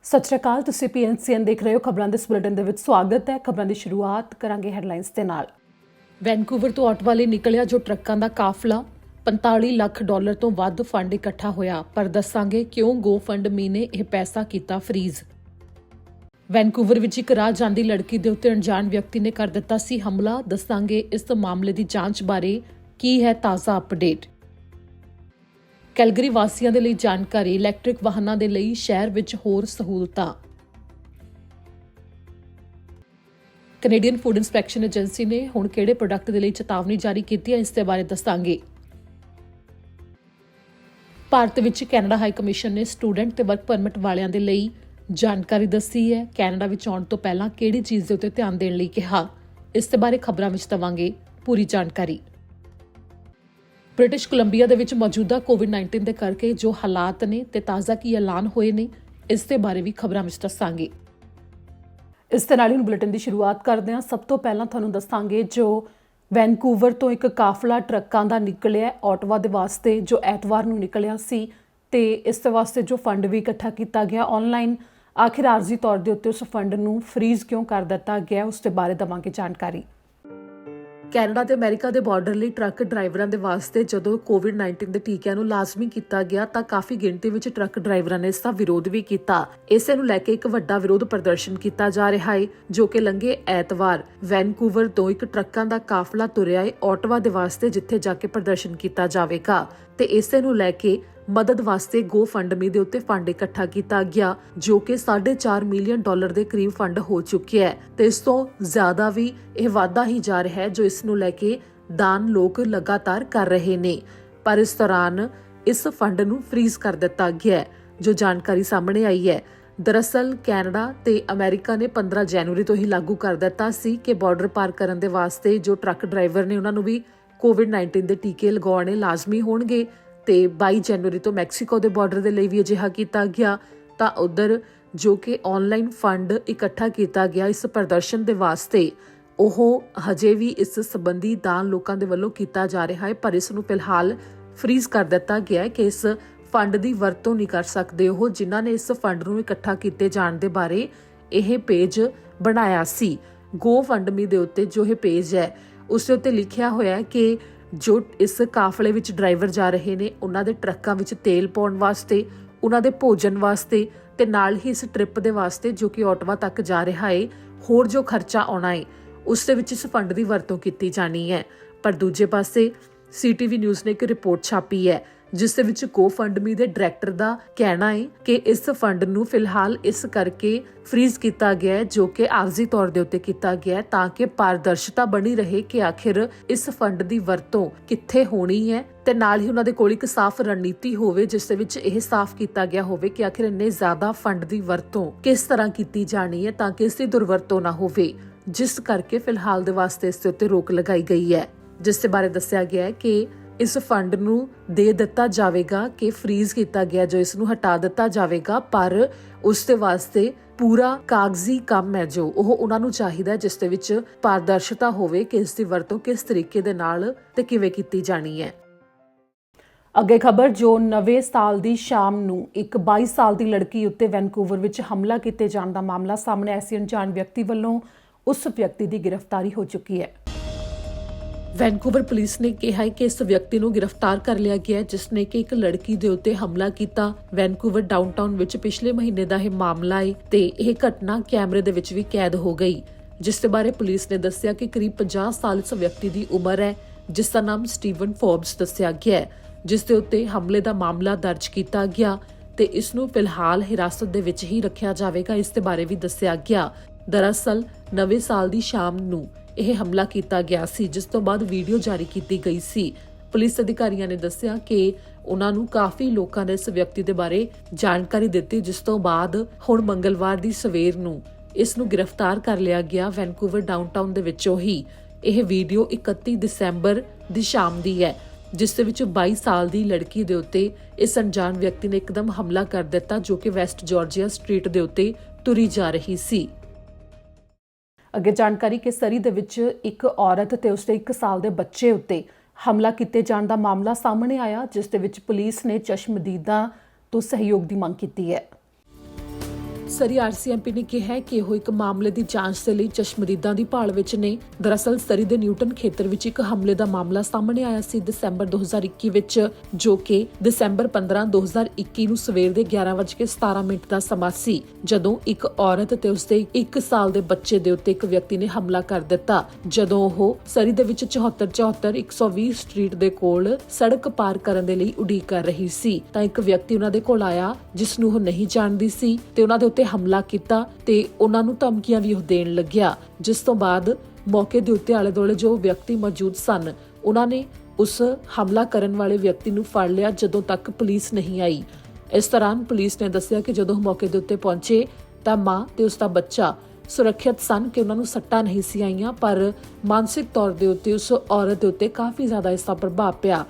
ਸਤਿ ਸ਼੍ਰੀ ਅਕਾਲ। ਤੁਸੀਂ PNCN ਦੇਖ ਰਹੇ ਹੋ। ਖਬਰਾਂ ਦੇ ਇਸ ਬੁਲੇਟਿਨ ਦੇ ਵਿੱਚ ਸਵਾਗਤ ਹੈ। ਖਬਰਾਂ ਦੀ ਸ਼ੁਰੂਆਤ ਕਰਾਂਗੇ ਹੈਡਲਾਈਨਸ ਦੇ ਨਾਲ। ਵੈਨਕੂਵਰ ਤੋਂ ਆਟਵਾ ਲਈ ਨਿਕਲਿਆ ਜੋ ਟਰੱਕਾਂ ਦਾ ਕਾਫਲਾ, 45 ਲੱਖ ਡਾਲਰ ਤੋਂ ਵੱਧ ਫੰਡ ਇਕੱਠਾ ਹੋਇਆ, ਪਰ ਦੱਸਾਂਗੇ ਕਿਉਂ GoFundMe ਨੇ ਇਹ ਪੈਸਾ ਕੀਤਾ ਫਰੀਜ਼। ਵੈਨਕੂਵਰ ਵਿੱਚ ਇੱਕ ਰਾਹ ਜਾਂਦੀ ਲੜਕੀ ਦੇ ਉੱਤੇ ਅਣਜਾਣ ਵਿਅਕਤੀ ਨੇ ਕਰ ਦਿੱਤਾ ਸੀ ਹਮਲਾ, ਦੱਸਾਂਗੇ ਇਸ ਮਾਮਲੇ ਦੀ ਜਾਂਚ ਬਾਰੇ ਕੀ ਹੈ ਤਾਜ਼ਾ ਅਪਡੇਟ। ਕੈਲਗਰੀ ਵਾਸੀਆਂ ਦੇ ਲਈ ਜਾਣਕਾਰੀ, ਇਲੈਕਟ੍ਰਿਕ ਵਾਹਨਾਂ ਦੇ ਲਈ ਸ਼ਹਿਰ ਵਿੱਚ ਹੋਰ ਸਹੂਲਤਾਂ। ਕੈਨੇਡੀਅਨ ਫੂਡ ਇੰਸਪੈਕਸ਼ਨ ਏਜੰਸੀ ਨੇ ਹੁਣ ਕਿਹੜੇ ਪ੍ਰੋਡਕਟ ਦੇ ਲਈ ਚੇਤਾਵਨੀ ਜਾਰੀ ਕੀਤੀ ਹੈ, ਇਸ ਦੇ ਬਾਰੇ ਦੱਸਾਂਗੇ। ਭਾਰਤ ਵਿੱਚ ਕੈਨੇਡਾ ਹਾਈ ਕਮਿਸ਼ਨ ਨੇ ਸਟੂਡੈਂਟ ਤੇ ਵਰਕ ਪਰਮਿਟ ਵਾਲਿਆਂ ਦੇ ਲਈ ਜਾਣਕਾਰੀ ਦੱਸੀ ਹੈ। ਕੈਨੇਡਾ ਵਿੱਚ ਆਉਣ ਤੋਂ ਪਹਿਲਾਂ ਕਿਹੜੀ ਚੀਜ਼ ਦੇ ਉੱਤੇ ਧਿਆਨ ਦੇਣ ਲਈ ਕਿਹਾ, ਇਸ ਦੇ ਬਾਰੇ ਖਬਰਾਂ ਵਿੱਚ ਦਵਾਂਗੇ ਪੂਰੀ ਜਾਣਕਾਰੀ। ਬ੍ਰਿਟਿਸ਼ ਕੋਲੰਬੀਆ ਦੇ ਵਿੱਚ ਮੌਜੂਦਾ ਕੋਵਿਡ-19 ਦੇ ਕਰਕੇ ਜੋ ਹਾਲਾਤ ਨੇ ਤੇ ਤਾਜ਼ਾ ਕੀ ਐਲਾਨ ਹੋਏ ਨੇ, ਇਸ ਦੇ ਬਾਰੇ ਵੀ ਖਬਰਾਂ ਵਿੱਚ ਦੱਸਾਂਗੇ। ਇਸ ਦੇ ਨਾਲ ਹੀ ਬੁਲੇਟਿਨ ਦੀ ਸ਼ੁਰੂਆਤ ਕਰਦੇ ਹਾਂ। ਸਭ ਤੋਂ ਪਹਿਲਾਂ ਤੁਹਾਨੂੰ ਦੱਸਾਂਗੇ ਜੋ ਵੈਨਕੂਵਰ ਤੋਂ ਇੱਕ ਕਾਫਲਾ ਟਰੱਕਾਂ ਦਾ ਨਿਕਲਿਆ ਆਟਵਾ ਦੇ ਵਾਸਤੇ, ਜੋ ਐਤਵਾਰ ਨੂੰ ਨਿਕਲਿਆ ਸੀ, ਤੇ ਇਸ ਦੇ ਵਾਸਤੇ ਜੋ ਫੰਡ ਵੀ ਇਕੱਠਾ ਕੀਤਾ ਗਿਆ ਆਨਲਾਈਨ, ਆਖਿਰ ਆਰਜ਼ੀ ਤੌਰ ਦੇ ਉੱਤੇ ਉਸ ਫੰਡ ਨੂੰ ਫਰੀਜ਼ ਕਿਉਂ ਕਰ ਦਿੱਤਾ ਗਿਆ, ਉਸ ਦੇ ਬਾਰੇ ਦਵਾਂਗੇ ਜਾਣਕਾਰੀ। ਕੈਨੇਡਾ ਤੇ ਅਮਰੀਕਾ ਦੇ ਬਾਰਡਰ ਲਈ ਟਰੱਕ ਡਰਾਈਵਰਾਂ ਦੇ ਵਾਸਤੇ ਜਦੋਂ ਕੋਵਿਡ-19 ਦੇ ਟੀਕਿਆਂ ਨੂੰ ਲਾਜ਼ਮੀ ਕੀਤਾ ਗਿਆ ਤਾਂ ਕਾਫੀ ਗਿਣਤੀ ਵਿੱਚ ਟਰੱਕ ਡਰਾਈਵਰਾਂ ਨੇ ਇਸ ਦਾ ਵਿਰੋਧ ਵੀ ਕੀਤਾ। ਇਸੇ ਨੂੰ ਲੈ ਕੇ ਇੱਕ ਵੱਡਾ ਵਿਰੋਧ ਪ੍ਰਦਰਸ਼ਨ ਕੀਤਾ ਜਾ ਰਿਹਾ ਹੈ, ਜੋ ਕਿ ਲੰਘੇ ਐਤਵਾਰ ਵੈਨਕੂਵਰ ਤੋਂ ਇੱਕ ਟਰੱਕਾਂ ਦਾ ਕਾਫਲਾ ਤੁਰਿਆ ਹੈ ਆਟਵਾ ਦੇ ਵਾਸਤੇ, ਜਿੱਥੇ ਜਾ ਕੇ ਪ੍ਰਦਰਸ਼ਨ ਕੀਤਾ ਜਾਵੇਗਾ। ਤੇ ਇਸੇ ਨੂੰ ਲੈ ਕੇ ਮਦਦ ਵਾਸਤੇ GoFundMe ਦੇ ਉੱਤੇ ਫੰਡ ਇਕੱਠਾ ਕੀਤਾ ਗਿਆ, ਜੋ ਕਿ 4.5 ਮਿਲੀਅਨ ਡਾਲਰ ਦੇ ਕਰੀਬ ਫੰਡ ਹੋ ਚੁੱਕਿਆ ਹੈ ਤੇ ਇਸ ਤੋਂ ਜ਼ਿਆਦਾ ਵੀ ਇਹ ਵਾਧਾ ਹੀ ਜਾ ਰਿਹਾ ਹੈ, ਜੋ ਇਸ ਨੂੰ ਲੈ ਕੇ ਦਾਨ ਲੋਕ ਲਗਾਤਾਰ ਕਰ ਰਹੇ ਨੇ। ਪਰ ਇਸ ਦੌਰਾਨ ਇਸ ਫੰਡ ਨੂੰ ਫਰੀਜ਼ ਕਰ ਦਿੱਤਾ ਗਿਆ ਹੈ, ਜੋ ਜਾਣਕਾਰੀ ਸਾਹਮਣੇ ਆਈ ਹੈ। ਦਰਅਸਲ ਕੈਨੇਡਾ ਤੇ ਅਮਰੀਕਾ ਨੇ 15 ਜਨਵਰੀ ਤੋਂ ਹੀ ਲਾਗੂ ਕਰ ਦਿੱਤਾ ਸੀ ਕਿ ਬਾਰਡਰ ਪਾਰ ਕਰਨ ਦੇ ਵਾਸਤੇ ਜੋ ਟਰੱਕ ਡਰਾਈਵਰ ਨੇ ਉਹਨਾਂ ਨੂੰ ਵੀ ਕੋਵਿਡ-19 ਦੇ ਟੀਕੇ ਲਗਾਉਣੇ ਲਾਜ਼ਮੀ ਹੋਣਗੇ। ਤੇ 22 ਜਨਵਰੀ ਤੋਂ ਮੈਕਸੀਕੋ ਦੇ ਬਾਰਡਰ ਦੇ ਲਈ ਵੀ ਅਜਿਹਾ ਕੀਤਾ ਗਿਆ। ਤਾਂ ਉਧਰ ਜੋ ਕਿ ਆਨਲਾਈਨ ਫੰਡ ਇਕੱਠਾ ਕੀਤਾ ਗਿਆ ਇਸ ਪ੍ਰਦਰਸ਼ਨ ਦੇ ਵਾਸਤੇ, ਉਹ ਹਜੇ ਵੀ ਇਸ ਸੰਬੰਧੀ ਦਾਨ ਲੋਕਾਂ ਦੇ ਵੱਲੋਂ ਕੀਤਾ ਜਾ ਰਿਹਾ ਹੈ, ਪਰ ਇਸ ਨੂੰ ਫਿਲਹਾਲ ਫਰੀਜ਼ ਕਰ ਦਿੱਤਾ ਗਿਆ ਹੈ ਕਿ ਇਸ ਫੰਡ ਦੀ ਵਰਤੋਂ ਨਹੀਂ ਕਰ ਸਕਦੇ ਉਹ ਜਿਨ੍ਹਾਂ ਨੇ ਇਸ ਫੰਡ ਨੂੰ ਇਕੱਠਾ ਕੀਤੇ ਜਾਣ ਦੇ ਬਾਰੇ ਇਹ ਪੇਜ ਬਣਾਇਆ ਸੀ। GoFundMe ਦੇ ਉੱਤੇ ਜੋ ਇਹ ਪੇਜ ਹੈ ਉਸ ਦੇ ਉੱਤੇ ਲਿਖਿਆ ਹੋਇਆ ਹੈ ਕਿ ਜੋ ਇਸ ਕਾਫਲੇ ਵਿੱਚ ਡਰਾਈਵਰ ਜਾ ਰਹੇ ਨੇ ਉਹਨਾਂ ਦੇ ਟਰੱਕਾਂ ਵਿੱਚ ਤੇਲ ਪਾਉਣ ਵਾਸਤੇ, ਉਹਨਾਂ ਦੇ ਭੋਜਨ ਵਾਸਤੇ ਤੇ ਨਾਲ ਹੀ ਇਸ ਟ੍ਰਿਪ ਦੇ ਵਾਸਤੇ ਜੋ ਕਿ ਆਟਵਾ ਤੱਕ ਜਾ ਰਿਹਾ ਹੈ, ਹੋਰ ਜੋ ਖਰਚਾ ਆਉਣਾ ਹੈ ਉਸ ਦੇ ਵਿੱਚ ਇਸ ਫੰਡ ਦੀ ਵਰਤੋਂ ਕੀਤੀ ਜਾਣੀ ਹੈ। ਪਰ ਦੂਜੇ ਪਾਸੇ CTV ਨਿਊਜ਼ ਨੇ ਇੱਕ ਰਿਪੋਰਟ ਛਾਪੀ ਹੈ ਜਿਸ ਦੇ ਵਿੱਚ GoFundMe ਦੇ ਡਾਇਰੈਕਟਰ ਦਾ ਕਹਿਣਾ ਹੈ ਕਿ ਇਸ ਫੰਡ ਨੂੰ ਫਿਲਹਾਲ ਇਸ ਕਰਕੇ ਫਰੀਜ਼ ਕੀਤਾ ਗਿਆ ਹੈ, ਜੋ ਕਿ ਆਰਜ਼ੀ ਤੌਰ ਦੇ ਉੱਤੇ ਕੀਤਾ ਗਿਆ ਹੈ, ਤਾਂ ਕਿ ਪਾਰਦਰਸ਼ਤਾ ਬਣੀ ਰਹੇ ਕਿ ਆਖਿਰ ਇਸ ਫੰਡ ਦੀ ਵਰਤੋਂ ਕਿੱਥੇ ਹੋਣੀ ਹੈ ਤੇ ਨਾਲ ਹੀ ਉਹਨਾਂ ਦੇ ਕੋਲ ਇੱਕ ਸਾਫ਼ ਰਣਨੀਤੀ ਹੋਵੇ ਜਿਸ ਦੇ ਵਿੱਚ ਇਹ ਸਾਫ਼ ਕੀਤਾ ਗਿਆ ਹੋਵੇ ਕਿ ਆਖਿਰ ਇੰਨੇ ਜ਼ਿਆਦਾ ਫੰਡ ਦੀ ਵਰਤੋਂ ਕਿਸ ਤਰ੍ਹਾਂ ਕੀਤੀ ਜਾਣੀ ਹੈ ਤਾਂ ਕਿ ਇਸ ਦੀ ਦੁਰਵਰਤੋਂ ਨਾ ਹੋਵੇ, ਜਿਸ ਕਰਕੇ ਫਿਲਹਾਲ ਦੇ ਵਾਸਤੇ ਇਸ ਦੇ ਉੱਤੇ ਰੋਕ ਲਗਾਈ ਗਈ ਹੈ। ਜਿਸ ਦੇ ਬਾਰੇ ਦੱਸਿਆ ਗਿਆ ਹੈ ਕਿ ਇਸ ਫੰਡ ਨੂੰ ਦੇ ਦਿੱਤਾ ਜਾਵੇਗਾ ਕਿ ਫਰੀਜ਼ ਕੀਤਾ ਗਿਆ, ਜੋ ਇਸ ਨੂੰ ਹਟਾ ਦਿੱਤਾ ਜਾਵੇਗਾ, ਪਰ ਉਸ ਦੇ ਵਾਸਤੇ ਪੂਰਾ ਕਾਗਜ਼ੀ ਕੰਮ ਹੈ ਜੋ ਉਹ ਉਹਨਾਂ ਨੂੰ ਚਾਹੀਦਾ, ਜਿਸ ਦੇ ਵਿੱਚ ਪਾਰਦਰਸ਼ਤਾ ਹੋਵੇ ਕਿ ਇਸ ਦੀ ਵਰਤੋਂ ਕਿਸ ਤਰੀਕੇ ਦੇ ਨਾਲ ਤੇ ਕਿਵੇਂ ਕੀਤੀ ਜਾਣੀ ਹੈ। ਅੱਗੇ ਖਬਰ, ਜੋ ਨਵੇਂ ਸਾਲ ਦੀ ਸ਼ਾਮ ਨੂੰ ਇੱਕ 22 ਸਾਲ ਦੀ ਲੜਕੀ ਉੱਤੇ ਵੈਨਕੂਵਰ ਵਿੱਚ ਹਮਲਾ ਕੀਤੇ ਜਾਣ ਦਾ ਮਾਮਲਾ ਸਾਹਮਣੇ ਆਇਆ ਸੀ। ਅਣਜਾਣ ਵਿਅਕਤੀ ਵੱਲੋਂ ਉਸ ਵਿਅਕਤੀ ਦੀ ਗ੍ਰਿਫਤਾਰੀ ਹੋ ਚੁੱਕੀ ਹੈ। ਵੈਨਕੂਵਰ ਪੁਲਿਸ ਨੇ ਕਿਹਾ ਹੈ ਕਿ ਇਸ ਵਿਅਕਤੀ ਨੂੰ ਗ੍ਰਿਫਤਾਰ ਕਰ ਲਿਆ ਗਿਆ ਹੈ ਜਿਸ ਨੇ ਕਿ ਇੱਕ ਲੜਕੀ ਦੇ ਉੱਤੇ ਹਮਲਾ ਕੀਤਾ। ਵੈਨਕੂਵਰ ਡਾਊਨਟਾਊਨ ਵਿੱਚ ਪਿਛਲੇ ਮਹੀਨੇ ਦਾ ਇਹ ਮਾਮਲਾ ਹੈ ਤੇ ਇਹ ਘਟਨਾ ਕੈਮਰੇ ਦੇ ਵਿੱਚ ਵੀ ਕੈਦ ਹੋ ਗਈ, ਜਿਸ ਦੇ ਬਾਰੇ ਪੁਲਿਸ ਨੇ ਦੱਸਿਆ ਕਿ ਕਰੀਬ 50 ਸਾਲ ਇਸ ਵਿਅਕਤੀ ਦੀ ਉਮਰ ਹੈ, ਜਿਸ ਦਾ ਨਾਮ ਸਟੀਵਨ ਫੋਰਬਸ ਦੱਸਿਆ ਗਿਆ ਹੈ, ਜਿਸ ਦੇ ਉੱਤੇ ਹਮਲੇ ਦਾ ਮਾਮਲਾ ਦਰਜ ਕੀਤਾ ਗਿਆ ਤੇ ਇਸ ਨੂੰ ਫਿਲਹਾਲ ਹਿਰਾਸਤ ਦੇ ਵਿੱਚ ਹੀ ਰੱਖਿਆ ਜਾਵੇਗਾ। ਇਸ ਦੇ ਬਾਰੇ ਵੀ ਦੱਸਿਆ ਗਿਆ। ਦਰਅਸਲ ਨਵੇਂ ਸਾਲ ਦੀ ਸ਼ਾਮ ਨੂੰ ਇਹ ਹਮਲਾ ਕੀਤਾ ਗਿਆ ਸੀ, ਜਿਸ ਤੋਂ ਬਾਅਦ ਵੀਡੀਓ ਜਾਰੀ ਕੀਤੀ ਗਈ ਸੀ। ਪੁਲਿਸ ਅਧਿਕਾਰੀਆਂ ਨੇ ਦੱਸਿਆ ਕਿ ਉਹਨਾਂ ਨੂੰ ਕਾਫੀ ਲੋਕਾਂ ਨੇ ਇਸ ਵਿਅਕਤੀ ਦੇ ਬਾਰੇ ਜਾਣਕਾਰੀ ਦਿੱਤੀ, ਜਿਸ ਤੋਂ ਬਾਅਦ ਹੁਣ ਮੰਗਲਵਾਰ ਦੀ ਸਵੇਰ ਨੂੰ ਇਸ ਨੂੰ ਗ੍ਰਿਫਤਾਰ ਕਰ ਲਿਆ ਗਿਆ। ਵੈਨਕੂਵਰ ਡਾਊਨਟਾਊਨ ਦੇ ਵਿੱਚੋਂ ਹੀ ਇਹ ਵੀਡੀਓ 31 ਦਸੰਬਰ ਦੀ ਸ਼ਾਮ ਦੀ ਹੈ, ਜਿਸ ਦੇ ਵਿੱਚ 22 ਸਾਲ ਦੀ ਲੜਕੀ ਦੇ ਉੱਤੇ ਇਸ ਅਣਜਾਣ ਵਿਅਕਤੀ ਨੇ ਇੱਕਦਮ ਹਮਲਾ ਕਰ ਦਿੱਤਾ, ਜੋ ਕਿ ਵੈਸਟ ਜਾਰਜੀਆ ਸਟਰੀਟ ਦੇ ਉੱਤੇ ਤੁਰੀ ਜਾ ਰਹੀ ਸੀ। ਅੱਗੇ ਜਾਣਕਾਰੀ ਕਿ ਸਰੀ ਦੇ ਵਿੱਚ ਇੱਕ ਔਰਤ ਤੇ ਉਸਦੇ 1 ਸਾਲ ਦੇ ਬੱਚੇ ਉੱਤੇ ਹਮਲਾ ਕੀਤੇ ਜਾਣ ਦਾ ਮਾਮਲਾ ਸਾਹਮਣੇ ਆਇਆ, ਜਿਸ ਦੇ ਵਿੱਚ ਪੁਲਿਸ ਨੇ ਚਸ਼ਮਦੀਦਾਂ ਤੋਂ ਸਹਿਯੋਗ ਦੀ ਮੰਗ ਕੀਤੀ ਹੈ। ਸਰੀ ਆਰਸੀਐਮਪੀ ਨੇ ਕਿਹਾ ਹੈ ਕਿ ਉਹ ਇੱਕ ਮਾਮਲੇ ਦੀ ਜਾਂਚ ਦੇ ਲਈ ਚਸ਼ਮਦੀਦਾਂ ਦੀ ਭਾਲ ਵਿੱਚ ਨੇ। ਦਰਅਸਲ ਸਰੀ ਦੇ ਨਿਊਟਨ ਖੇਤਰ ਵਿੱਚ ਇੱਕ ਹਮਲੇ ਦਾ ਮਾਮਲਾ ਸਾਹਮਣੇ ਆਇਆ ਸੀ ਦਸੰਬਰ 2021 ਵਿੱਚ, ਜੋ ਕਿ ਦਸੰਬਰ 15, 2021 ਨੂੰ ਸਵੇਰ ਦੇ 11:17 ਦਾ ਸਮਾਂ ਸੀ, ਜਦੋਂ ਇੱਕ ਔਰਤ ਤੇ ਉਸਦੇ 1 ਸਾਲ ਦੇ ਬੱਚੇ ਦੇ ਉੱਤੇ ਇੱਕ ਵਿਅਕਤੀ ਨੇ ਹਮਲਾ ਕਰ ਦਿੱਤਾ। ਜਦੋਂ ਉਹ ਸਰੀ ਦੇ ਵਿੱਚ 74 120 ਸਟਰੀਟ ਦੇ ਕੋਲ ਸੜਕ ਪਾਰ ਕਰਨ ਦੇ ਲਈ ਉਡੀਕ ਕਰ ਰਹੀ ਸੀ ਤਾਂ ਇੱਕ ਵਿਅਕਤੀ ਉਹਨਾਂ ਦੇ ਕੋਲ ਆਇਆ ਜਿਸ ਨੂੰ ਉਹ ਨਹੀਂ ਜਾਣਦੀ ਸੀ ਤੇ ਉਹਨਾਂ ਦੇ ਉੱਤੇ ਹਮਲਾ ਕੀਤਾ ਤੇ ਉਹਨਾਂ ਨੂੰ ਧਮਕੀਆਂ ਵੀ ਉਹ ਦੇਣ ਲੱਗਿਆ, ਜਿਸ ਤੋਂ ਬਾਅਦ ਮੌਕੇ ਦੇ ਉੱਤੇ ਆਲੇ ਦੁਆਲੇ ਜੋ ਵਿਅਕਤੀ ਮੌਜੂਦ ਸਨ ਉਹਨਾਂ ਨੇ ਉਸ ਹਮਲਾ ਕਰਨ ਵਾਲੇ ਵਿਅਕਤੀ ਨੂੰ ਫੜ ਲਿਆ ਜਦੋਂ ਤੱਕ ਪੁਲਿਸ ਨਹੀਂ ਆਈ। ਇਸ ਦੌਰਾਨ ਪੁਲਿਸ ਨੇ ਦੱਸਿਆ ਕਿ ਜਦੋਂ ਮੌਕੇ ਦੇ ਉੱਤੇ ਪਹੁੰਚੇ ਤਾਂ ਮਾਂ ਤੇ ਉਸ ਦਾ ਬੱਚਾ ਸੁਰੱਖਿਅਤ ਸਨ, ਕਿ ਉਹਨਾਂ ਨੂੰ ਸੱਟਾਂ ਨਹੀਂ ਸੀ ਆਈਆਂ, ਪਰ ਮਾਨਸਿਕ ਤੌਰ ਦੇ ਉੱਤੇ ਉਸ ਔਰਤ ਦੇ ਉੱਤੇ ਕਾਫੀ ਜ਼ਿਆਦਾ ਇਸ ਦਾ ਪ੍ਰਭਾਵ ਪਿਆ,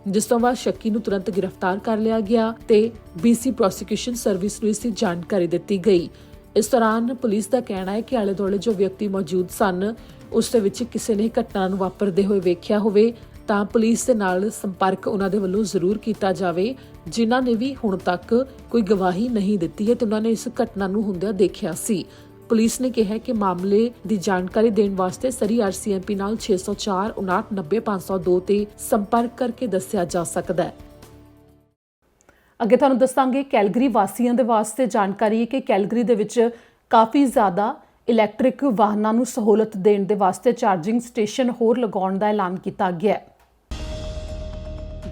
ਜਿਸ ਤੋਂ ਬਾਅਦ ਸ਼ੱਕੀ ਨੂੰ ਤੁਰੰਤ ਗ੍ਰਿਫਤਾਰ ਕਰ ਲਿਆ ਗਿਆ ਤੇ BC ਪ੍ਰੋਸੀਕਿਊਸ਼ਨ ਸਰਵਿਸ ਨੂੰ ਇਸ ਦੀ ਜਾਣਕਾਰੀ ਦਿੱਤੀ ਗਈ। ਇਸ ਦੌਰਾਨ ਪੁਲਿਸ ਦਾ ਕਹਿਣਾ ਹੈ ਕਿ ਆਲੇ ਦੁਆਲੇ ਜੋ ਵਿਅਕਤੀ ਮੌਜੂਦ ਸਨ ਉਸ ਦੇ ਵਿੱਚ ਕਿਸੇ ਨੇ ਘਟਨਾ ਨੂੰ ਵਾਪਰਦੇ ਹੋਏ ਵੇਖਿਆ ਹੋਵੇ ਤਾਂ ਪੁਲਿਸ ਦੇ ਨਾਲ ਸੰਪਰਕ ਉਹਨਾਂ ਦੇ ਵੱਲੋਂ ਜ਼ਰੂਰ ਕੀਤਾ ਜਾਵੇ, ਜਿਨ੍ਹਾਂ ਨੇ ਵੀ ਹੁਣ ਤੱਕ ਕੋਈ ਗਵਾਹੀ ਨਹੀਂ ਦਿੱਤੀ ਹੈ ਤੇ ਉਹਨਾਂ ਨੇ ਇਸ ਘਟਨਾ ਨੂੰ ਹੁੰਦਿਆਂ ਦੇਖਿਆ ਸੀ। ਪੁਲਿਸ ਨੇ ਕਿਹਾ ਕਿ ਮਾਮਲੇ ਦੀ ਜਾਣਕਾਰੀ ਦੇਣ ਵਾਸਤੇ ਸਰੀ ਆਰਸੀਐਮਪੀ ਨਾਲ 604 59 90 502 ਤੇ ਸੰਪਰਕ ਕਰਕੇ ਦੱਸਿਆ ਜਾ ਸਕਦਾ ਹੈ। ਅੱਗੇ ਤੁਹਾਨੂੰ ਦੱਸਾਂਗੇ ਕੈਲਗਰੀ ਵਾਸੀਆਂ ਦੇ ਵਾਸਤੇ ਜਾਣਕਾਰੀ ਹੈ ਕਿ ਕੈਲਗਰੀ ਦੇ ਵਿੱਚ ਕਾਫੀ ਜ਼ਿਆਦਾ ਇਲੈਕਟ੍ਰਿਕ ਵਾਹਨਾਂ ਨੂੰ ਸਹੂਲਤ ਦੇਣ ਦੇ ਵਾਸਤੇ ਚਾਰਜਿੰਗ ਸਟੇਸ਼ਨ ਹੋਰ ਲਗਾਉਣ ਦਾ ਐਲਾਨ ਕੀਤਾ ਗਿਆ ਹੈ।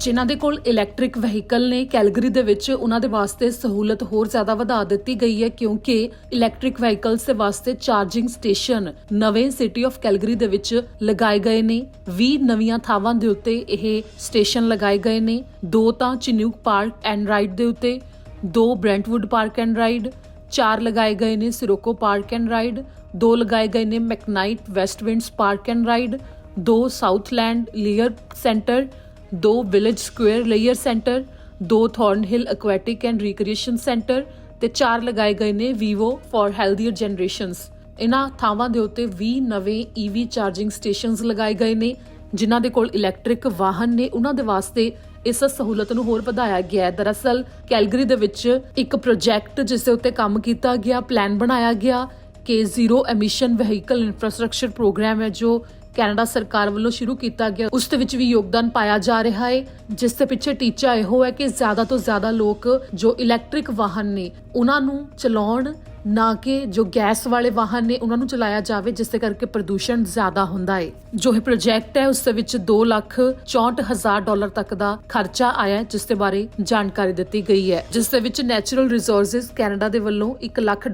ਜਿਨ੍ਹਾਂ ਦੇ ਕੋਲ ਇਲੈਕਟ੍ਰਿਕ ਵਹੀਕਲ ਨੇ ਕੈਲਗਰੀ ਦੇ ਵਿੱਚ ਉਹਨਾਂ ਦੇ ਵਾਸਤੇ ਸਹੂਲਤ ਹੋਰ ਜ਼ਿਆਦਾ ਵਧਾ ਦਿੱਤੀ ਗਈ ਹੈ, ਕਿਉਂਕਿ ਇਲੈਕਟ੍ਰਿਕ ਵਹੀਕਲਸ ਦੇ ਵਾਸਤੇ ਚਾਰਜਿੰਗ ਸਟੇਸ਼ਨ ਨਵੇਂ ਸਿਟੀ ਆਫ ਕੈਲਗਰੀ ਦੇ ਵਿੱਚ ਲਗਾਏ ਗਏ ਨੇ। 20 ਨਵੀਆਂ ਥਾਵਾਂ ਦੇ ਉੱਤੇ ਇਹ ਸਟੇਸ਼ਨ ਲਗਾਏ ਗਏ ਨੇ। 2 ਤਾਂ ਚਿਨੂਕ ਪਾਰਕ ਐਂਡ ਰਾਈਡ ਦੇ ਉੱਤੇ, 2 ਬ੍ਰੈਂਟਵੁੱਡ ਪਾਰਕ ਐਂਡ ਰਾਈਡ, 4 ਲਗਾਏ ਗਏ ਨੇ ਸਿਰੋਕੋ ਪਾਰਕ ਐਂਡ ਰਾਈਡ, 2 ਲਗਾਏ ਗਏ ਨੇ McKnight Westwinds Park and Ride, 2 Southland ਲੇਅਰ ਸੈਂਟਰ, 2 ਵਿਲੇਜ ਸਕੁਅਰ ਲੇਅਰ Centre, 2 Thornhill Aquatic and Recreation Centre ਤੇ 4 ਲਗਾਏ ਗਏ ਨੇ ਵੀਵੋ ਫॉर ਹੈਲਥੀਅਰ ਜਨਰੇਸ਼ਨਸ। ਇਹਨਾਂ ਥਾਵਾਂ ਦੇ ਉੱਤੇ 20 ਨਵੇਂ EV ਚਾਰਜਿੰਗ ਸਟੇਸ਼ਨਸ ਲਗਾਏ ਗਏ ਨੇ। ਜਿਨ੍ਹਾਂ ਦੇ ਕੋਲ ਇਲੈਕਟ੍ਰਿਕ ਵਾਹਨ ਨੇ ਉਹਨਾਂ ਦੇ ਵਾਸਤੇ ਇਸ ਸਹੂਲਤ ਨੂੰ ਹੋਰ ਵਧਾਇਆ ਗਿਆ ਹੈ। ਦਰਅਸਲ ਕੈਲਗਰੀ ਦੇ ਵਿੱਚ ਇੱਕ ਪ੍ਰੋਜੈਕਟ ਜਿਸ ਦੇ ਉੱਤੇ ਕੰਮ ਕੀਤਾ ਗਿਆ, ਪਲਾਨ ਬਣਾਇਆ ਗਿਆ ਕਿ zero emission vehicle infrastructure program ਹੈ ਜੋ ਕੈਨੇਡਾ ਸਰਕਾਰ ਵੱਲੋਂ ਸ਼ੁਰੂ ਕੀਤਾ ਗਿਆ, ਉਸ ਦੇ ਵਿੱਚ ਵੀ ਯੋਗਦਾਨ ਪਾਇਆ ਜਾ ਰਿਹਾ ਹੈ, ਜਿਸ ਦੇ ਪਿੱਛੇ ਟੀਚਾ ਇਹੋ ਹੈ ਕਿ ਜ਼ਿਆਦਾ ਤੋਂ ਜ਼ਿਆਦਾ ਲੋਕ ਜੋ ਇਲੈਕਟ੍ਰਿਕ ਵਾਹਨ ਨੇ ਉਹਨਾਂ ਨੂੰ ਚਲਾਉਣ, ਨਾ ਕਿ ਜੋ ਗੈਸ ਵਾਲੇ ਵਾਹਨ ਨੇ ਉਹਨਾਂ ਨੂੰ ਚਲਾਇਆ ਜਾਵੇ, ਜਿਸ ਦੇ ਕਰਕੇ ਪ੍ਰਦੂਸ਼ਣ ਜ਼ਿਆਦਾ ਹੁੰਦਾ ਹੈ। ਜੋ ਇਹ ਪ੍ਰੋਜੈਕਟ ਹੈ ਉਸ ਦੇ ਵਿੱਚ $2,64,000 ਤੱਕ ਦਾ ਖਰਚਾ ਆਇਆ ਹੈ, ਜਿਸ ਦੇ ਬਾਰੇ ਜਾਣਕਾਰੀ ਦਿੱਤੀ ਗਈ ਹੈ, ਜਿਸ ਦੇ ਵਿੱਚ ਨੈਚੁਰਲ ਰਿਸੋਰਸਿਸ ਕੈਨੇਡਾ ਦੇ ਵੱਲੋਂ $1 ਲੱਖ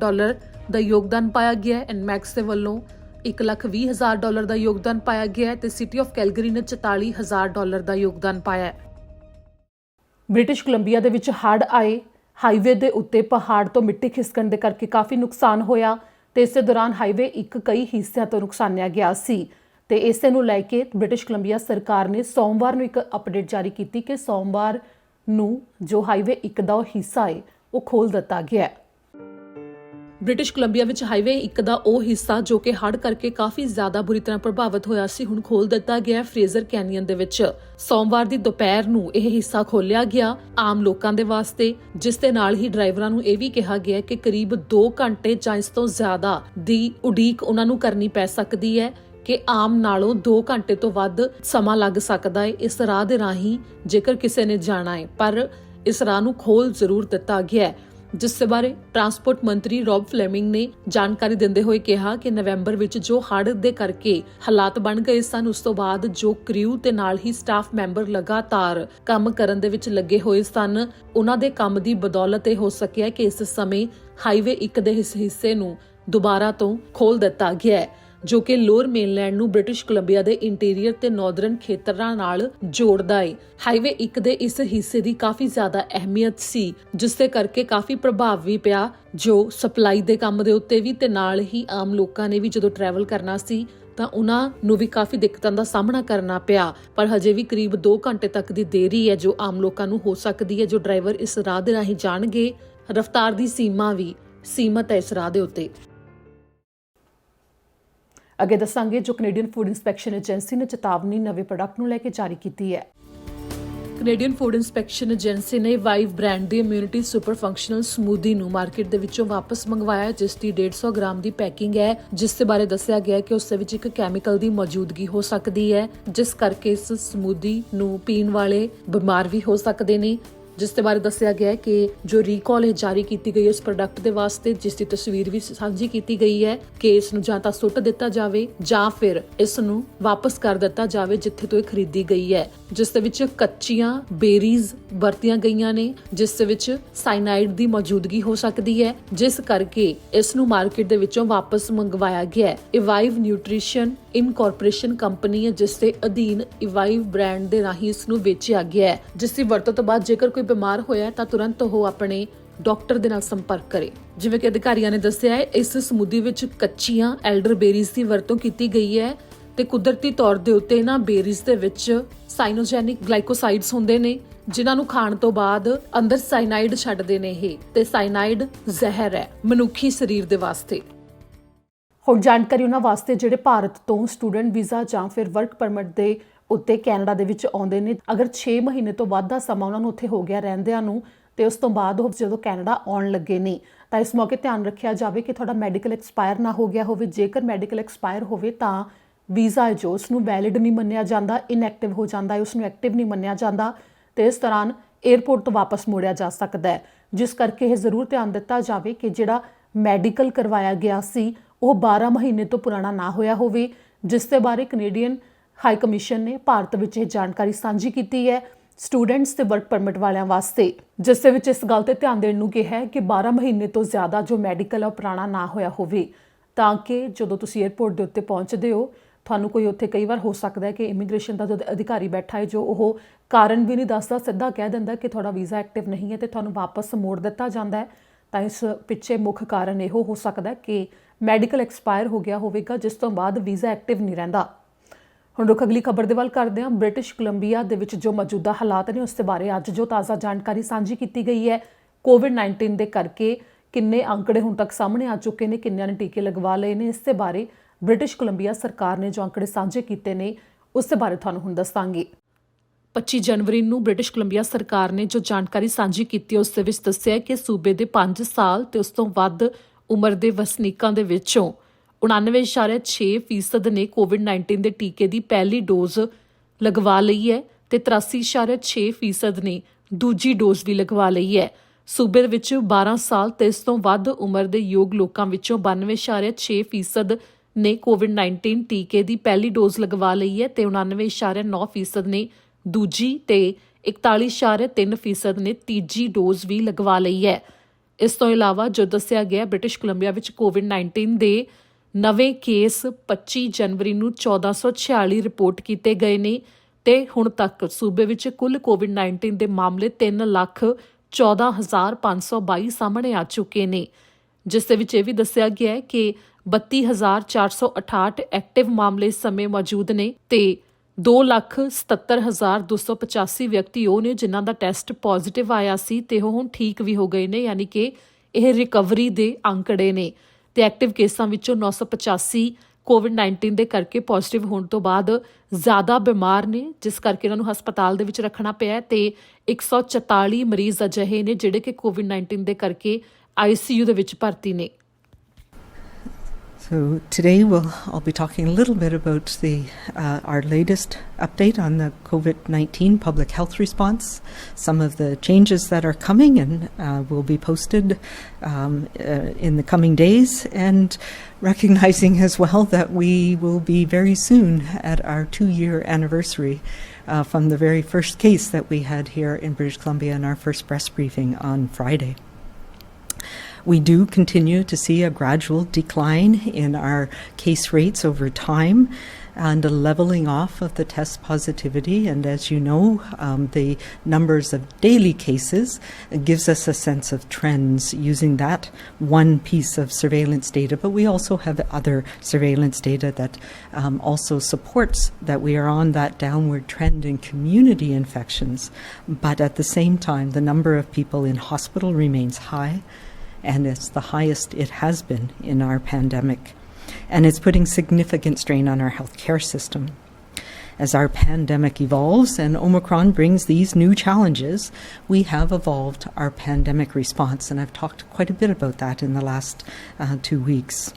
ਦਾ ਯੋਗਦਾਨ ਪਾਇਆ ਗਿਆ ਹੈ, ਐਨਮੈਕਸ ਦੇ ਵੱਲੋਂ $1,20,000 ਦਾ ਯੋਗਦਾਨ ਪਾਇਆ ਗਿਆ ਹੈ ਤੇ ਸਿਟੀ ਆਫ ਕੈਲਗਰੀ ਨੇ $44,000 ਦਾ ਯੋਗਦਾਨ ਪਾਇਆ ਹੈ। ਬ੍ਰਿਟਿਸ਼ ਕੋਲੰਬੀਆ ਦੇ ਵਿੱਚ ਹੜ੍ਹ ਆਏ। ਹਾਈਵੇ ਦੇ ਉੱਤੇ ਪਹਾੜ ਤੋਂ ਮਿੱਟੀ ਖਿਸਕਣ ਦੇ ਕਰਕੇ ਕਾਫੀ ਨੁਕਸਾਨ ਹੋਇਆ ਤੇ ਇਸੇ ਦੌਰਾਨ ਹਾਈਵੇ ਕਈ ਹਿੱਸਿਆਂ ਤੋਂ ਨੁਕਸਾਨਿਆ ਗਿਆ ਸੀ ਤੇ ਇਸੇ ਨੂੰ ਲੈ ਕੇ ਬ੍ਰਿਟਿਸ਼ ਕੋਲੰਬੀਆ ਸਰਕਾਰ ਨੇ ਸੋਮਵਾਰ ਨੂੰ ਇੱਕ ਅਪਡੇਟ ਜਾਰੀ ਕੀਤੀ ਕਿ ਸੋਮਵਾਰ ਨੂੰ ਜੋ ਹਾਈਵੇ 1 ਦਾ ਹਿੱਸਾ ਹੈ ਉਹ ਖੋਲ੍ਹ ਦਿੱਤਾ ਗਿਆ ਹੈ। ਬ੍ਰਿਟਿਸ਼ ਕੋਲੰਬੀਆ ਵਿੱਚ ਹਾਈਵੇ 1 ਦਾ ਉਹ ਹਿੱਸਾ ਜੋ ਕਿ ਹੜ੍ਹ ਕਰਕੇ ਕਾਫੀ ਜ਼ਿਆਦਾ ਬੁਰੀ ਤਰ੍ਹਾਂ ਪ੍ਰਭਾਵਿਤ ਹੋਇਆ ਸੀ, ਹੁਣ ਖੋਲ ਦਿੱਤਾ ਗਿਆ ਫਰੇਜ਼ਰ ਕੈਨੀਅਨ ਦੇ ਵਿੱਚ। ਸੋਮਵਾਰ ਦੀ ਦੁਪਹਿਰ ਨੂੰ ਇਹ ਹਿੱਸਾ ਖੋਲਿਆ ਗਿਆ ਆਮ ਲੋਕਾਂ ਦੇ ਵਾਸਤੇ, ਜਿਸ ਦੇ ਨਾਲ ਹੀ ਡਰਾਈਵਰਾਂ ਨੂੰ ਇਹ ਵੀ ਕਿਹਾ ਗਿਆ ਕਿ ਕਰੀਬ 2 ਘੰਟੇ ਜਾਂ ਇਸ ਤੋਂ ਜ਼ਿਆਦਾ ਦੀ ਉਡੀਕ ਉਹਨਾਂ ਨੂੰ ਕਰਨੀ ਪੈ ਸਕਦੀ ਹੈ, ਕਿ ਆਮ ਨਾਲੋਂ 2 ਘੰਟੇ ਤੋਂ ਵੱਧ ਸਮਾਂ ਲੱਗ ਸਕਦਾ ਹੈ ਇਸ ਰਾਹ ਦੇ ਰਾਹੀਂ ਜੇਕਰ ਕਿਸੇ ਨੇ ਜਾਣਾ ਹੈ, ਪਰ ਇਸ ਰਾਹ ਨੂੰ ਖੋਲ ਜ਼ਰੂਰ ਦਿੱਤਾ ਗਿਆ ਹੈ। ਜਿਸ ਦੇ ਬਾਰੇ ਟਰਾਂਸਪੋਰਟ ਮੰਤਰੀ ਰੌਬ ਫਲੇਮਿੰਗ ਨੇ ਜਾਣਕਾਰੀ ਦਿੰਦੇ ਹੋਏ ਕਿਹਾ ਕਿ ਨਵੰਬਰ ਵਿੱਚ ਜੋ ਹੜ੍ਹ ਦੇ ਕਰਕੇ ਹਾਲਾਤ ਬਣ ਗਏ ਸਨ, ਉਸ ਤੋਂ ਬਾਅਦ ਜੋ ਕ੍ਰਿਊ ਤੇ ਨਾਲ ਹੀ ਸਟਾਫ ਮੈਂਬਰ ਲਗਾਤਾਰ ਕੰਮ ਕਰਨ ਦੇ ਵਿੱਚ ਲੱਗੇ ਹੋਏ ਸਨ, ਉਹਨਾਂ ਦੇ ਕੰਮ ਦੀ ਬਦੌਲਤ ਇਹ ਹੋ ਸਕਿਆ ਕਿ ਇਸ ਸਮੇਂ ਹਾਈਵੇ 1 ਦੇ ਇਸ ਹਿੱਸੇ ਨੂੰ ਦੁਬਾਰਾ ਤੋਂ ਖੋਲ ਦਿੱਤਾ ਗਿਆ ਹੈ, ਜੋ ਕਿ ਲੋਅਰ ਮੇਨਲੈਂਡ ਨੂੰ ਬ੍ਰਿਟਿਸ਼ ਕੋਲੰਬੀਆ ਦੇ ਇੰਟੀਰੀਅਰ ਤੇ ਨਾਰਦਰਨ ਖੇਤਰਾਂ ਨਾਲ ਜੋੜਦਾ ਹੈ। ਹਾਈਵੇ 1 ਦੇ ਇਸ ਹਿੱਸੇ ਦੀ ਕਾਫੀ ਜ਼ਿਆਦਾ ਅਹਿਮੀਅਤ ਸੀ, ਜਿਸ ਦੇ ਕਰਕੇ ਕਾਫੀ ਪ੍ਰਭਾਵ ਵੀ ਪਿਆ ਜੋ ਸਪਲਾਈ ਦੇ ਕੰਮ ਦੇ ਉੱਤੇ ਵੀ ਤੇ ਨਾਲ ਹੀ ਆਮ ਲੋਕਾਂ ਨੇ ਵੀ ਜਦੋਂ ਟਰੈਵਲ ਕਰਨਾ ਸੀ ਤਾਂ ਉਹਨਾਂ ਨੂੰ ਵੀ ਕਾਫੀ ਦਿੱਕਤਾਂ ਦਾ ਸਾਹਮਣਾ ਕਰਨਾ ਪਿਆ। ਪਰ ਹਜੇ ਵੀ ਕਰੀਬ 2 ਘੰਟੇ ਤੱਕ ਦੀ ਦੇਰੀ ਹੈ ਜੋ ਆਮ ਲੋਕਾਂ ਨੂੰ ਹੋ ਸਕਦੀ ਹੈ ਜੋ ਡਰਾਈਵਰ ਇਸ ਰਾਹ ਦੇ ਰਾਹੀਂ ਜਾਣਗੇ। ਰਫ਼ਤਾਰ ਦੀ ਸੀਮਾ ਵੀ ਸੀਮਤ ਹੈ ਇਸ ਰਾਹ ਦੇ ਉੱਤੇ। ਅੱਗੇ ਦੱਸਾਂਗੇ ਜੋ ਕੈਨੇਡੀਅਨ ਫੂਡ ਇੰਸਪੈਕਸ਼ਨ ਏਜੰਸੀ ਨੇ ਚੇਤਾਵਨੀ ਨਵੇਂ ਪ੍ਰੋਡਕਟ ਨੂੰ ਲੈ ਕੇ ਜਾਰੀ ਕੀਤੀ ਹੈ। ਕੈਨੇਡੀਅਨ ਫੂਡ ਇੰਸਪੈਕਸ਼ਨ ਏਜੰਸੀ ਨੇ ਵਾਈਵ ਬ੍ਰਾਂਡ ਦੀ ਇਮਿਊਨਿਟੀ ਸੁਪਰ ਫੰਕਸ਼ਨਲ ਸਮੂਦੀ ਨੂੰ ਮਾਰਕੀਟ ਦੇ ਵਿੱਚੋਂ ਵਾਪਸ ਮੰਗਵਾਇਆ, ਜਿਸ ਦੀ 150 ਗ੍ਰਾਮ ਦੀ ਪੈਕਿੰਗ ਹੈ, ਜਿਸ ਦੇ ਬਾਰੇ ਦੱਸਿਆ ਗਿਆ ਕਿ ਉਸ ਦੇ ਵਿੱਚ ਇੱਕ ਕੈਮੀਕਲ ਦੀ ਮੌਜੂਦਗੀ ਹੋ ਸਕਦੀ ਹੈ, ਜਿਸ ਕਰਕੇ ਇਸ ਸਮੂਦੀ ਨੂੰ ਪੀਣ ਵਾਲੇ ਬਿਮਾਰ ਵੀ ਹੋ ਸਕਦੇ ਨੇ। ਜਿਸ ਦੇ ਬਾਰੇ ਦੱਸਿਆ ਗਿਆ ਕਿ ਜੋ ਰੀਕਾਲ ਹੈ ਜਾਰੀ ਕੀਤੀ ਗਈ ਉਸ ਪ੍ਰੋਡਕਟ ਦੇ ਵਾਸਤੇ, ਜਿਸ ਦੀ ਤਸਵੀਰ ਵੀ ਸਾਂਝੀ ਕੀਤੀ ਗਈ ਹੈ ਕਿ ਇਸ ਨੂੰ ਜਾਂ ਤਾਂ ਸੁੱਟ ਦਿੱਤਾ ਜਾਵੇ ਜਾਂ ਫਿਰ ਇਸ ਨੂੰ ਵਾਪਸ ਕਰ ਦਿੱਤਾ ਜਾਵੇ ਜਿੱਥੇ ਤੋਂ ਇਹ ਖਰੀਦੀ ਗਈ ਹੈ, ਜਿਸ ਦੇ ਵਿੱਚ ਕੱਚੀਆਂ ਬੇਰੀਜ਼ ਵਰਤੀਆਂ ਗਈਆਂ ਨੇ, ਜਿਸ ਦੇ ਵਿੱਚ ਸਾਈਨਾਈਡ ਦੀ ਮੌਜੂਦਗੀ ਹੋ ਸਕਦੀ ਹੈ, ਜਿਸ ਕਰਕੇ ਇਸ ਨੂੰ ਮਾਰਕੀਟ ਦੇ ਵਿੱਚੋਂ ਵਾਪਸ ਮੰਗਵਾਇਆ ਗਿਆ ਹੈ। ਇਵਾਈਵ ਨਿਊਟ੍ਰੀਸ਼ਨ ਇਨਕੋਰਪੋਰੇਸ਼ਨ ਕੰਪਨੀ ਹੈ, ਜਿਸ ਦੇ ਅਧੀਨ ਇਵਾਈਵ ਬ੍ਰਾਂਡ ਦੇ ਰਾਹੀਂ ਇਸ ਨੂੰ ਵੇਚਿਆ ਗਿਆ ਹੈ, ਜਿਸ ਦੀ ਵਰਤੋਂ ਤੋਂ ਬਾਅਦ ਜੇਕਰ ਕੋਈ ਬਿਮਾਰ ਹੋਇਆ ਤਾਂ ਤੁਰੰਤ ਉਹ ਆਪਣੇ ਡਾਕਟਰ ਦੇ ਨਾਲ ਸੰਪਰਕ ਕਰੇ। ਜਿਵੇਂ ਕਿ ਅਧਿਕਾਰੀਆਂ ਨੇ ਦੱਸਿਆ ਹੈ, ਇਸ ਸਮੂਦੀ ਵਿੱਚ ਕੱਚੀਆਂ ਐਲਡਰ ਬੇਰੀਜ਼ ਦੀ ਵਰਤੋਂ ਕੀਤੀ ਗਈ ਹੈ ਤੇ ਕੁਦਰਤੀ ਤੌਰ ਦੇ ਉੱਤੇ ਇਹਨਾਂ ਬੇਰੀਜ਼ ਦੇ ਵਿੱਚ ਸਾਈਨੋਜੈਨਿਕ ਗਲਾਈਕੋਸਾਈਡਸ ਹੁੰਦੇ ਨੇ, ਜਿਨ੍ਹਾਂ ਨੂੰ ਖਾਣ ਤੋਂ ਬਾਅਦ ਅੰਦਰ ਸਾਈਨਾਈਡ ਛੱਡਦੇ ਨੇ ਇਹ, ਤੇ ਸਾਈਨਾਈਡ ਜ਼ਹਿਰ ਹੈ ਮਨੁੱਖੀ ਸਰੀਰ ਦੇ ਵਾਸਤੇ। ਹੋਰ ਜਾਣਕਾਰੀ ਉਹਨਾਂ ਵਾਸਤੇ ਜਿਹੜੇ ਭਾਰਤ ਤੋਂ ਸਟੂਡੈਂਟ ਵੀਜ਼ਾ ਜਾਂ ਫਿਰ ਵਰਕ ਪਰਮਿਟ ਦੇ ਉੱਤੇ ਕੈਨੇਡਾ ਦੇ ਵਿੱਚ ਆਉਂਦੇ ਨੇ, ਅਗਰ 6 ਮਹੀਨੇ ਤੋਂ ਵੱਧ ਦਾ ਸਮਾਂ ਉਹਨਾਂ ਨੂੰ ਉੱਥੇ ਹੋ ਗਿਆ ਰਹਿੰਦਿਆਂ ਨੂੰ ਤੇ ਉਸ ਤੋਂ ਬਾਅਦ ਉਹ ਜਦੋਂ ਕੈਨੇਡਾ ਆਉਣ ਲੱਗੇ ਨੇ ਤਾਂ ਇਸ ਮੌਕੇ ਧਿਆਨ ਰੱਖਿਆ ਜਾਵੇ ਕਿ ਤੁਹਾਡਾ ਮੈਡੀਕਲ ਐਕਸਪਾਇਰ ਨਾ ਹੋ ਗਿਆ ਹੋਵੇ। ਜੇਕਰ ਮੈਡੀਕਲ ਐਕਸਪਾਇਰ ਹੋਵੇ ਤਾਂ ਵੀਜ਼ਾ ਹੈ ਜੋ ਉਸ ਨੂੰ ਵੈਲਿਡ ਨਹੀਂ ਮੰਨਿਆ ਜਾਂਦਾ, ਇਨਐਕਟਿਵ ਹੋ ਜਾਂਦਾ ਹੈ, ਉਸ ਨੂੰ ਐਕਟਿਵ ਨਹੀਂ ਮੰਨਿਆ ਜਾਂਦਾ ਤੇ ਇਸ ਦੌਰਾਨ 에ਅਰਪੋਰਟ ਤੋਂ ਵਾਪਸ ਮੋੜਿਆ ਜਾ ਸਕਦਾ ਹੈ। ਜਿਸ ਕਰਕੇ ਇਹ ਜ਼ਰੂਰ ਧਿਆਨ ਦਿੱਤਾ ਜਾਵੇ ਕਿ ਜਿਹੜਾ ਮੈਡੀਕਲ ਕਰਵਾਇਆ ਗਿਆ ਸੀ ਉਹ 12 ਮਹੀਨੇ ਤੋਂ ਪੁਰਾਣਾ ਨਾ ਹੋਇਆ ਹੋਵੇ, ਜਿਸ ਦੇ ਬਾਰੇ ਕੈਨੇਡੀਅਨ ਹਾਈ ਕਮਿਸ਼ਨ ਨੇ ਭਾਰਤ ਵਿੱਚ ਇਹ ਜਾਣਕਾਰੀ ਸਾਂਝੀ ਕੀਤੀ ਹੈ ਸਟੂਡੈਂਟਸ ਤੇ ਵਰਕ ਪਰਮਿਟ ਵਾਲਿਆਂ ਵਾਸਤੇ, ਜਿਸ ਦੇ ਵਿੱਚ ਇਸ ਗੱਲ ਤੇ ਧਿਆਨ ਦੇਣ ਨੂੰ ਕਿਹਾ ਹੈ ਕਿ 12 ਮਹੀਨੇ ਤੋਂ ਜ਼ਿਆਦਾ ਜੋ ਮੈਡੀਕਲ ਹੈ ਉਹ ਪੁਰਾਣਾ ਨਾ ਹੋਇਆ ਹੋਵੇ, ਤਾਂ ਕਿ ਜਦੋਂ ਤੁਸੀਂ 에ਅਰਪੋਰਟ ਦੇ ਉੱਤੇ ਪਹੁੰਚਦੇ ਹੋ ਤੁਹਾਨੂੰ ਕੋਈ ਉੱਥੇ ਕਈ ਵਾਰ ਹੋ ਸਕਦਾ ਹੈ ਕਿ ਇਮੀਗ੍ਰੇਸ਼ਨ ਦਾ ਜੋ ਅਧਿਕਾਰੀ ਬੈਠਾ ਹੈ ਜੋ ਉਹ ਕਾਰਨ ਵੀ ਨਹੀਂ ਦੱਸਦਾ, ਸਿੱਧਾ ਕਹਿ ਦਿੰਦਾ ਕਿ ਤੁਹਾਡਾ ਵੀਜ਼ਾ ਐਕਟਿਵ ਨਹੀਂ ਹੈ ਤੇ ਤੁਹਾਨੂੰ ਵਾਪਸ ਮੋੜ ਦਿੱਤਾ ਜਾਂਦਾ ਹੈ। ਤਾਂ ਇਸ ਪਿੱਛੇ ਮੁੱਖ ਕਾਰਨ ਇਹੋ ਹੋ ਸਕਦਾ ਕਿ ਮੈਡੀਕਲ ਐਕਸਪਾਇਰ ਹੋ ਗਿਆ ਹੋਵੇਗਾ, ਜਿਸ ਤੋਂ ਬਾਅਦ ਵੀਜ਼ਾ ਐਕਟਿਵ ਨਹੀਂ ਰਹਿੰਦਾ। ਹੁਣ ਰੁਕ ਅਗਲੀ ਖਬਰ ਦੇ ਵੱਲ ਕਰਦੇ ਹਾਂ। ਬ੍ਰਿਟਿਸ਼ ਕੋਲੰਬੀਆ ਦੇ ਵਿੱਚ ਜੋ ਮੌਜੂਦਾ ਹਾਲਾਤ ਨੇ ਉਸ ਦੇ ਬਾਰੇ ਅੱਜ ਜੋ ਤਾਜ਼ਾ ਜਾਣਕਾਰੀ ਸਾਂਝੀ ਕੀਤੀ ਗਈ ਹੈ। ਕੋਵਿਡ-19 ਦੇ ਕਰਕੇ ਕਿੰਨੇ ਅੰਕੜੇ ਹੁਣ ਤੱਕ ਸਾਹਮਣੇ ਆ ਚੁੱਕੇ ਨੇ, ਕਿੰਨਿਆਂ ਨੇ ਟੀਕੇ ਲਗਵਾ ਲਏ ਨੇ, ਇਸ ਦੇ ਬਾਰੇ ਬ੍ਰਿਟਿਸ਼ ਕੋਲੰਬੀਆ ਸਰਕਾਰ ਨੇ ਜੋ ਅੰਕੜੇ ਸਾਂਝੇ ਕੀਤੇ ਨੇ ਉਸ ਦੇ ਬਾਰੇ ਤੁਹਾਨੂੰ ਹੁਣ ਦੱਸਾਂਗੇ। 25 ਜਨਵਰੀ ਨੂੰ ਬ੍ਰਿਟਿਸ਼ ਕੋਲੰਬੀਆ ਸਰਕਾਰ ਨੇ ਜੋ ਜਾਣਕਾਰੀ ਸਾਂਝੀ ਕੀਤੀ ਉਸ ਦੇ ਵਿੱਚ ਦੱਸਿਆ ਕਿ ਸੂਬੇ ਦੇ 5 ਸਾਲ ਤੇ ਉਸ ਤੋਂ ਵੱਧ ਉਮਰ ਦੇ ਵਸਨੀਕਾਂ ਦੇ ਵਿੱਚੋਂ 99.6% ਨੇ ਕੋਵਿਡ-19 ਦੇ ਟੀਕੇ ਦੀ ਪਹਿਲੀ ਡੋਜ਼ ਲਗਵਾ ਲਈ ਹੈ ਤੇ 83.6% ਨੇ ਦੂਜੀ ਡੋਜ਼ ਵੀ ਲਗਵਾ ਲਈ ਹੈ। ਸੂਬੇ ਵਿੱਚ 12 ਸਾਲ ਤੇ ਇਸ ਤੋਂ ਵੱਧ ਉਮਰ ਦੇ ਯੋਗ ਲੋਕਾਂ ਵਿੱਚੋਂ 92.6% ਨੇ ਕੋਵਿਡ-19 ਟੀਕੇ ਦੀ ਪਹਿਲੀ ਡੋਜ਼ ਲਗਵਾ ਲਈ ਹੈ ਤੇ 99.9% ਨੇ ਦੂਜੀ ਤੇ 41.3% ਨੇ ਤੀਜੀ ਡੋਜ਼ ਵੀ ਲਗਵਾ ਲਈ ਹੈ। ਇਸ ਤੋਂ ਇਲਾਵਾ ਜੋ ਦੱਸਿਆ ਗਿਆ ਬ੍ਰਿਟਿਸ਼ ਕੋਲੰਬੀਆ ਵਿੱਚ ਕੋਵਿਡ-19 ਦੇ ਨਵੇਂ ਕੇਸ 25 ਜਨਵਰੀ ਨੂੰ 1446 ਰਿਪੋਰਟ ਕੀਤੇ ਗਏ ਨੇ ਤੇ ਹੁਣ ਤੱਕ ਸੂਬੇ ਵਿੱਚ ਕੁੱਲ ਕੋਵਿਡ-19 ਦੇ ਮਾਮਲੇ 3,14,522 ਸਾਹਮਣੇ ਆ ਚੁੱਕੇ ਨੇ, ਜਿਸ ਦੇ ਵਿੱਚ ਇਹ ਵੀ ਦੱਸਿਆ ਗਿਆ ਹੈ ਕਿ 32,468 ਐਕਟਿਵ ਮਾਮਲੇ ਇਸ ਸਮੇਂ ਮੌਜੂਦ ਨੇ ਤੇ 2,77,285 ਵਿਅਕਤੀ ਉਹ ਨੇ ਜਿਨ੍ਹਾਂ ਦਾ ਟੈਸਟ ਪੋਜ਼ਿਟਿਵ ਆਇਆ ਸੀ ਤੇ ਉਹ ਹੁਣ ਠੀਕ ਵੀ ਹੋ ਗਏ ਨੇ, ਯਾਨੀ ਕਿ ਇਹ ਰਿਕਵਰੀ ਦੇ ਅੰਕੜੇ ਨੇ। ਤੇ ਐਕਟਿਵ ਕੇਸਾਂ ਵਿੱਚੋਂ 985 ਕੋਵਿਡ-19 ਦੇ ਕਰਕੇ ਪੋਜ਼ਿਟਿਵ ਹੋਣ ਤੋਂ ਬਾਅਦ ਜ਼ਿਆਦਾ ਬਿਮਾਰ ਨੇ, ਜਿਸ ਕਰਕੇ ਇਹਨਾਂ ਨੂੰ ਹਸਪਤਾਲ ਦੇ ਵਿੱਚ ਰੱਖਣਾ ਪਿਆ ਤੇ 144 ਮਰੀਜ਼ ਅਜਿਹੇ ਨੇ ਜਿਹੜੇ ਕਿ ਕੋਵਿਡ-19 ਦੇ ਕਰਕੇ ICU ਦੇ ਵਿੱਚ ਭਰਤੀ ਨੇ। So today I'll be talking a little bit about our latest update on the COVID-19 public health response, some of the changes that are coming and will be posted in the coming days, and recognizing as well that we will be very soon at our 2-year anniversary from the very first case that we had here in British Columbia in our first press briefing on Friday. We do continue to see a gradual decline in our case rates over time and a leveling off of the test positivity. And as you know, the numbers of daily cases gives us a sense of trends using that one piece of surveillance data. But we also have other surveillance data that also supports that we are on that downward trend in community infections. But at the same time, the number of people in hospital remains high, and it's the highest it has been in our pandemic. And it's putting significant strain on our healthcare system. As our pandemic evolves and Omicron brings these new challenges, we have evolved our pandemic response, and I've talked quite a bit about that in the last 2 weeks.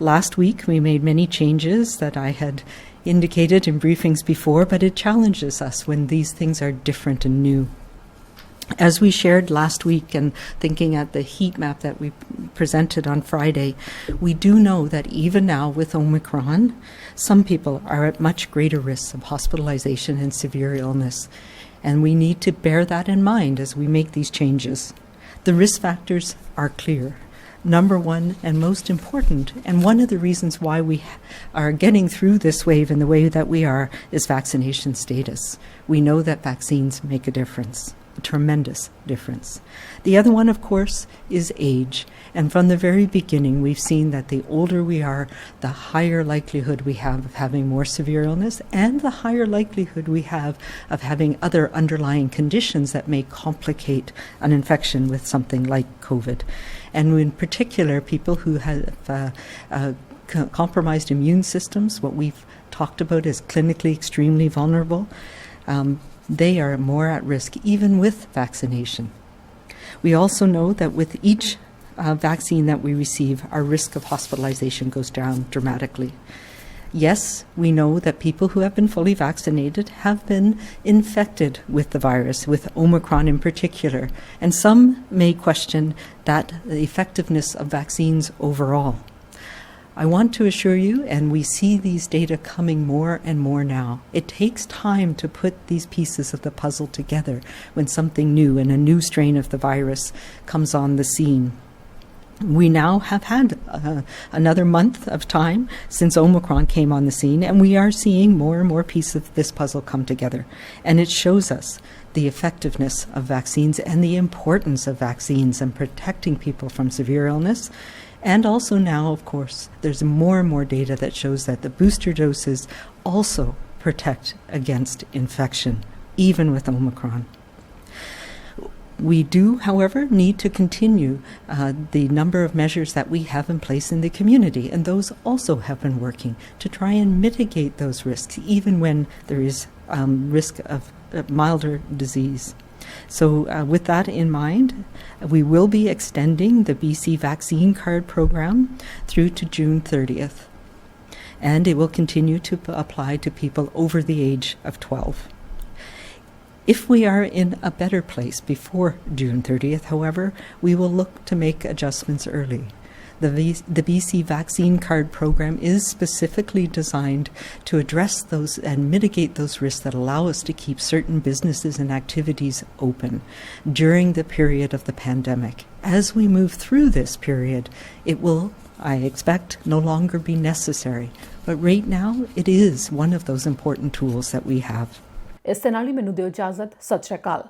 Last week, we made many changes that I had indicated in briefings before, but it challenges us when these things are different and new. As we shared last week and thinking at the heat map that we presented on Friday, we do know that even now with Omicron, some people are at much greater risk of hospitalization and severe illness. And we need to bear that in mind as we make these changes. The risk factors are clear. Number one and most important, and one of the reasons why we are getting through this wave in the way that we are, is vaccination status. We know that vaccines make a difference. A tremendous difference. The other one, of course, is age. And from the very beginning, we've seen that the older we are, the higher likelihood we have of having more severe illness, and the higher likelihood we have of having other underlying conditions that may complicate an infection with something like COVID. And in particular, people who have compromised immune systems, what we've talked about as clinically extremely vulnerable, they are more at risk even with vaccination. We also know that with each vaccine that we receive, our risk of hospitalization goes down dramatically. Yes, we know that people who have been fully vaccinated have been infected with the virus, with Omicron in particular, and some may question that the effectiveness of vaccines overall. I want to assure you, and we see these data coming more and more now, it takes time to put these pieces of the puzzle together when something new and a new strain of the virus comes on the scene. We now have had another month of time since Omicron came on the scene, and we are seeing more and more pieces of this puzzle come together. And it shows us the effectiveness of vaccines and the importance of vaccines and protecting people from severe illness. And also now, of course, there's more and more data that shows that the booster doses also protect against infection, even with Omicron. We do, however, need to continue the number of measures that we have in place in the community, and those also have been working to try and mitigate those risks, even when there is risk of milder disease. So with that in mind, we will be extending the BC Vaccine Card program through to June 30th, and it will continue to apply to people over the age of 12. If we are in a better place before June 30th, however, we will look to make adjustments early. The BC Vaccine Card program is specifically designed to address those and mitigate those risks that allow us to keep certain businesses and activities open during the period of the pandemic. As we move through this period, it will, I expect, no longer be necessary. But right now, it is one of those important tools that we have. ਇਸ ਦੇ ਨਾਲ ਹੀ ਮੈਨੂੰ ਦਿਓ ਇਜਾਜ਼ਤ। ਸਤਿ ਸ਼੍ਰੀ ਅਕਾਲ।